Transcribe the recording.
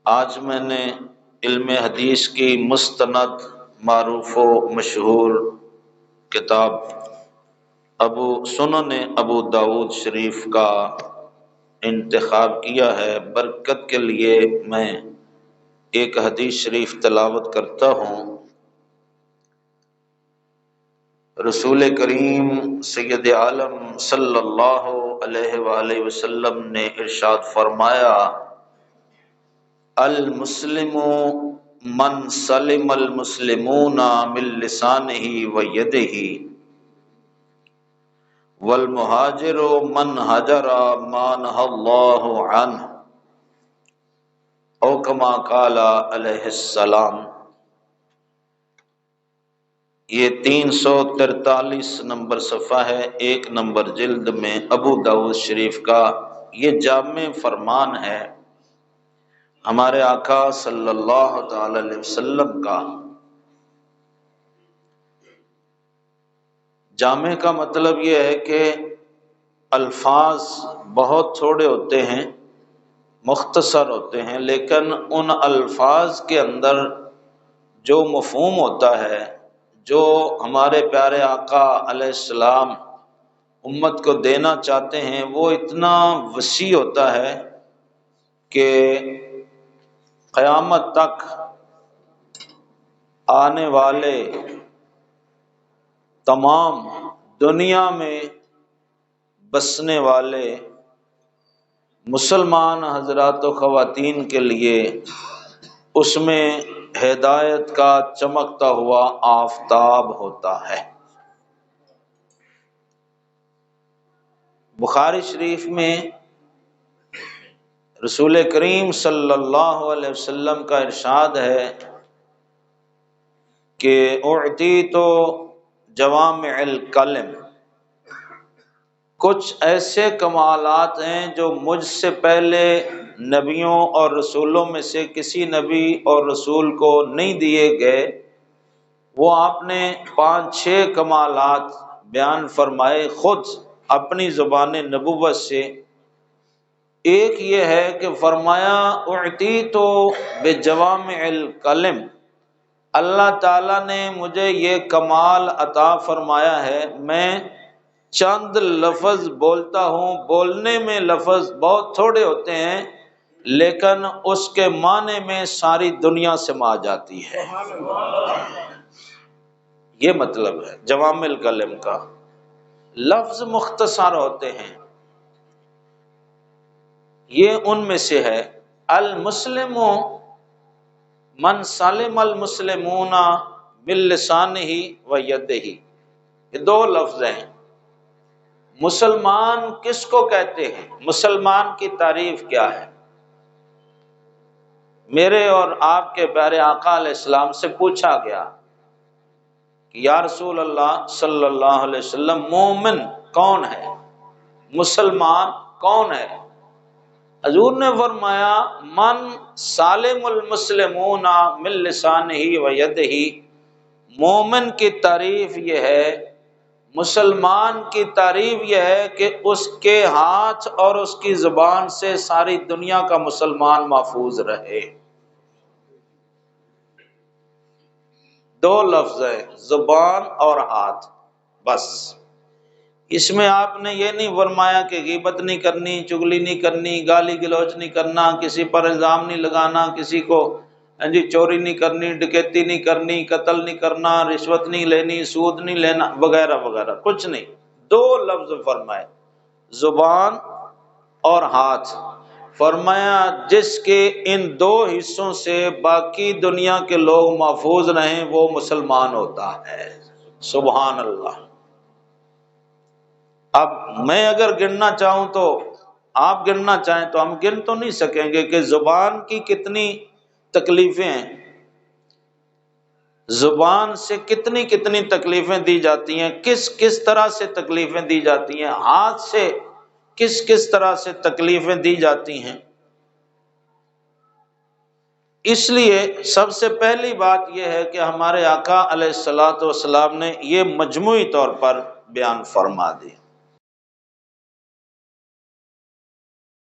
آج میں نے علم حدیث کی مستند معروف و مشہور کتاب سنن ابو داؤد شریف کا انتخاب کیا ہے۔ برکت کے لیے میں ایک حدیث شریف تلاوت کرتا ہوں۔ رسول کریم سید عالم صلی اللہ علیہ وآلہ وسلم نے ارشاد فرمایا، المسلم من سلم المسلمون من لسانہ ویدہ والمہاجر من ہجر ما نہی اللہ عنہ او کما قال علیہ السلام۔ یہ 343 نمبر صفحہ ہے، 1 نمبر جلد میں ابو داؤد شریف کا یہ جامع فرمان ہے ہمارے آقا صلی اللہ تعالی علیہ وسلم کا۔ جامع کا مطلب یہ ہے کہ الفاظ بہت تھوڑے ہوتے ہیں، مختصر ہوتے ہیں، لیکن ان الفاظ کے اندر جو مفہوم ہوتا ہے، جو ہمارے پیارے آقا علیہ السلام امت کو دینا چاہتے ہیں، وہ اتنا وسیع ہوتا ہے کہ قیامت تک آنے والے تمام دنیا میں بسنے والے مسلمان حضرات و خواتین کے لیے اس میں ہدایت کا چمکتا ہوا آفتاب ہوتا ہے۔ بخاری شریف میں رسول کریم صلی اللہ علیہ وسلم کا ارشاد ہے کہ اعطیت جوامع الکلم، کچھ ایسے کمالات ہیں جو مجھ سے پہلے نبیوں اور رسولوں میں سے کسی نبی اور رسول کو نہیں دیے گئے۔ وہ آپ نے 5-6 کمالات بیان فرمائے خود اپنی زبان نبوت سے۔ ایک یہ ہے کہ فرمایا اعطیت بجوامع الکلم، اللہ تعالیٰ نے مجھے یہ کمال عطا فرمایا ہے، میں چند لفظ بولتا ہوں، بولنے میں لفظ بہت تھوڑے ہوتے ہیں لیکن اس کے معنی میں ساری دنیا سما جاتی ہے۔ یہ مطلب ہے جوامع الکلم کا، لفظ مختصر ہوتے ہیں۔ یہ ان میں سے ہے المسلم من سلم المسلمون من لسانہ ویدہ، یہ 2 لفظ ہیں۔ مسلمان کس کو کہتے ہیں؟ مسلمان کی تعریف کیا ہے؟ میرے اور آپ کے پیارے آقا علیہ السلام سے پوچھا گیا کہ یا رسول اللہ صلی اللہ علیہ وسلم، مومن کون ہے؟ مسلمان کون ہے؟ حضور نے فرمایا من سالم المسلمون من لسانہ ویدہ، مومن کی تعریف یہ ہے، مسلمان کی تعریف یہ ہے کہ اس کے ہاتھ اور اس کی زبان سے ساری دنیا کا مسلمان محفوظ رہے۔ 2 لفظ ہیں، زبان اور ہاتھ، بس۔ اس میں آپ نے یہ نہیں فرمایا کہ غیبت نہیں کرنی، چغلی نہیں کرنی، گالی گلوچ نہیں کرنا، کسی پر الزام نہیں لگانا، کسی کو چوری نہیں کرنی، ڈکیتی نہیں کرنی، قتل نہیں کرنا، رشوت نہیں لینی، سود نہیں لینا، وغیرہ وغیرہ، کچھ نہیں۔ 2 لفظ فرمائے، زبان اور ہاتھ۔ فرمایا جس کے ان 2 حصوں سے باقی دنیا کے لوگ محفوظ رہیں وہ مسلمان ہوتا ہے۔ سبحان اللہ۔ اب میں اگر گننا چاہوں تو آپ گننا چاہیں تو ہم گن تو نہیں سکیں گے کہ زبان کی کتنی تکلیفیں ہیں، زبان سے کتنی کتنی تکلیفیں دی جاتی ہیں، کس کس طرح سے تکلیفیں دی جاتی ہیں، ہاتھ سے کس کس طرح سے تکلیفیں دی جاتی ہیں۔ اس لیے سب سے پہلی بات یہ ہے کہ ہمارے آقا علیہ الصلوۃ والسلام نے یہ مجموعی طور پر بیان فرما دی۔